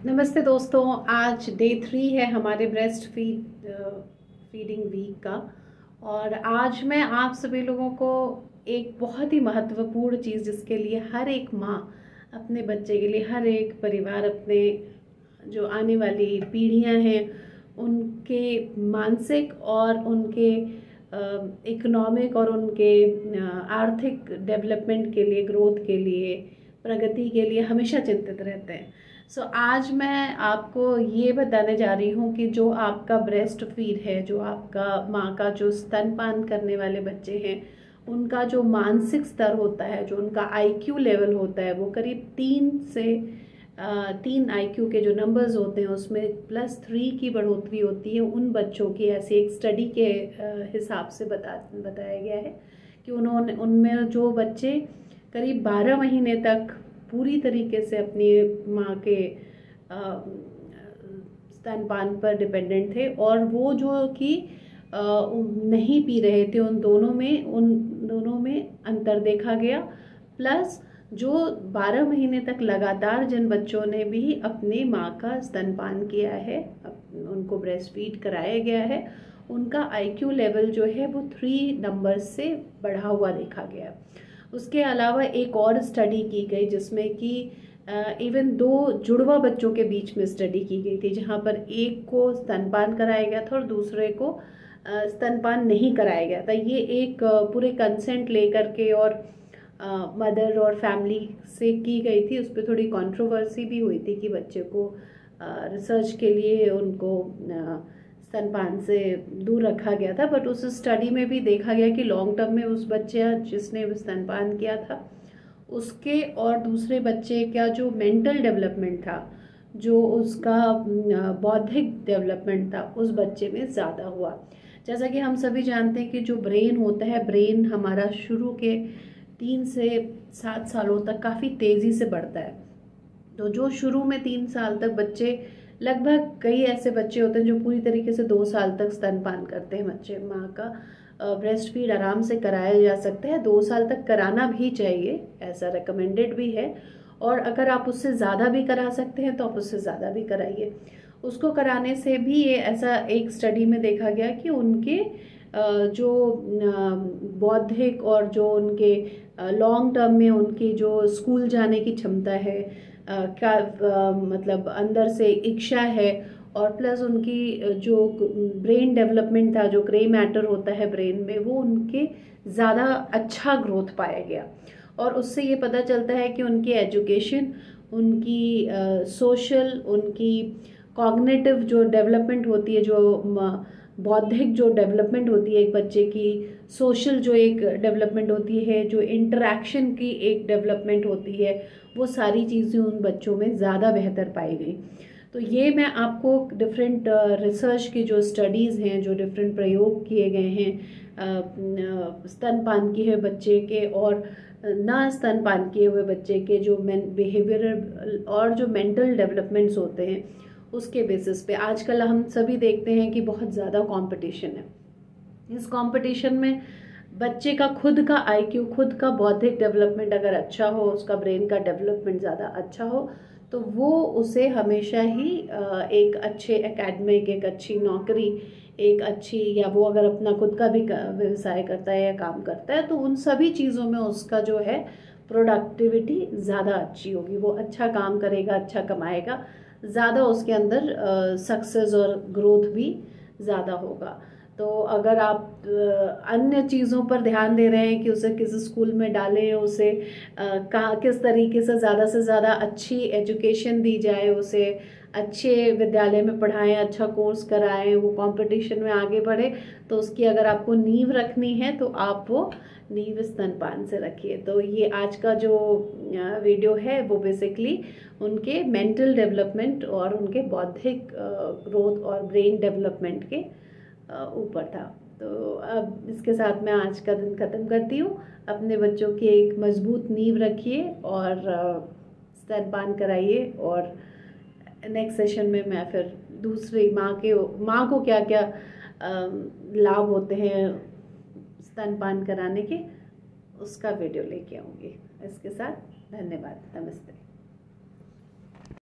नमस्ते दोस्तों, आज डे 3 है हमारे ब्रेस्ट फीडिंग वीक का। और आज मैं आप सभी लोगों को एक बहुत ही महत्वपूर्ण चीज़, जिसके लिए हर एक माँ अपने बच्चे के लिए, हर एक परिवार अपने जो आने वाली पीढ़ियाँ हैं उनके मानसिक और उनके इकोनॉमिक और उनके आर्थिक डेवलपमेंट के लिए, ग्रोथ के लिए, प्रगति के लिए हमेशा चिंतित रहते हैं। आज मैं आपको ये बताने जा रही हूँ कि जो आपका ब्रेस्ट फीड है, जो आपका माँ का जो स्तनपान करने वाले बच्चे हैं, उनका जो मानसिक स्तर होता है, जो उनका आईक्यू लेवल होता है, वो करीब 3 आईक्यू के जो नंबर्स होते हैं उसमें +3 की बढ़ोतरी होती है उन बच्चों की। ऐसी एक स्टडी के हिसाब से बताया गया है कि उनमें जो बच्चे करीब 12 महीने तक पूरी तरीके से अपनी माँ के स्तनपान पर डिपेंडेंट थे, और वो जो कि नहीं पी रहे थे, उन दोनों में अंतर देखा गया। प्लस जो 12 महीने तक लगातार जिन बच्चों ने भी अपने माँ का स्तनपान किया है, उनको ब्रेस्ट फीड कराया गया है, उनका आईक्यू लेवल जो है वो 3 नंबर्स से बढ़ा हुआ देखा गया। उसके अलावा एक और स्टडी की गई जिसमें कि इवन 2 जुड़वा बच्चों के बीच में स्टडी की गई थी, जहां पर एक को स्तनपान कराया गया था और दूसरे को स्तनपान नहीं कराया गया था। ये एक पूरे कंसेंट लेकर के और मदर और फैमिली से की गई थी। उस पर थोड़ी कंट्रोवर्सी भी हुई थी कि बच्चे को रिसर्च के लिए उनको स्तनपान से दूर रखा गया था। बट उस स्टडी में भी देखा गया कि लॉन्ग टर्म में उस बच्चे जिसने स्तनपान किया था उसके और दूसरे बच्चे का जो मेंटल डेवलपमेंट था, जो उसका बौद्धिक डेवलपमेंट था, उस बच्चे में ज़्यादा हुआ। जैसा कि हम सभी जानते हैं कि जो ब्रेन होता है, ब्रेन हमारा शुरू के 3 से 7 सालों तक काफ़ी तेज़ी से बढ़ता है। तो जो शुरू में 3 साल तक बच्चे, लगभग कई ऐसे बच्चे होते हैं जो पूरी तरीके से 2 साल तक स्तनपान करते हैं। बच्चे माँ का ब्रेस्ट फीड आराम से कराया जा सकता है, 2 साल तक कराना भी चाहिए, ऐसा रिकमेंडेड भी है। और अगर आप उससे ज़्यादा भी करा सकते हैं तो आप उससे ज़्यादा भी कराइए। उसको कराने से भी ये ऐसा एक स्टडी में देखा गया कि उनके जो बौद्धिक और जो उनके लॉन्ग टर्म में उनकी जो स्कूल जाने की क्षमता है, मतलब अंदर से इच्छा है, और प्लस उनकी जो ब्रेन डेवलपमेंट था, जो ग्रे मैटर होता है ब्रेन में, वो उनके ज़्यादा अच्छा ग्रोथ पाया गया। और उससे ये पता चलता है कि उनकी एजुकेशन, उनकी सोशल, उनकी कॉग्निटिव जो डेवलपमेंट होती है, जो बौद्धिक जो डेवलपमेंट होती है एक बच्चे की, सोशल जो एक डेवलपमेंट होती है, जो इंटरेक्शन की एक डेवलपमेंट होती है, वो सारी चीज़ें उन बच्चों में ज़्यादा बेहतर पाई गई। तो ये मैं आपको डिफरेंट रिसर्च की जो स्टडीज़ हैं, जो डिफरेंट प्रयोग किए गए हैं स्तनपान किए हुए बच्चे के और ना स्तनपान किए हुए बच्चे के, जो बिहेवियरल और जो मेंटल डेवलपमेंट्स होते हैं, उसके बेसिस पे आजकल हम सभी देखते हैं कि बहुत ज़्यादा कंपटीशन है। इस कंपटीशन में बच्चे का खुद का आईक्यू, खुद का बौद्धिक डेवलपमेंट अगर अच्छा हो, उसका ब्रेन का डेवलपमेंट ज़्यादा अच्छा हो, तो वो उसे हमेशा ही एक अच्छे एकेडमिक, एक अच्छी नौकरी, एक अच्छी, या वो अगर अपना खुद का भी व्यवसाय करता है या काम करता है, तो उन सभी चीज़ों में उसका जो है प्रोडक्टिविटी ज़्यादा अच्छी होगी। वो अच्छा काम करेगा, अच्छा कमाएगा, ज़्यादा उसके अंदर सक्सेस और ग्रोथ भी ज़्यादा होगा। तो अगर आप अन्य चीज़ों पर ध्यान दे रहे हैं कि उसे किस स्कूल में डालें, उसे कहाँ किस तरीके से ज़्यादा अच्छी एजुकेशन दी जाए, उसे अच्छे विद्यालय में पढ़ाएं, अच्छा कोर्स कराएं, वो कंपटीशन में आगे बढ़े, तो उसकी अगर आपको नींव रखनी है तो आप वो नींव स्तनपान से रखिए। तो ये आज का जो वीडियो है वो बेसिकली उनके मेंटल डेवलपमेंट और उनके बौद्धिक ग्रोथ और ब्रेन डेवलपमेंट के ऊपर था। तो अब इसके साथ मैं आज का दिन ख़त्म करती हूँ। अपने बच्चों की एक मजबूत नींव रखिए और स्तनपान कराइए। और नेक्स्ट सेशन में मैं फिर दूसरी माँ को क्या क्या लाभ होते हैं स्तनपान कराने के, उसका वीडियो लेके आऊँगी। इसके साथ धन्यवाद, नमस्ते।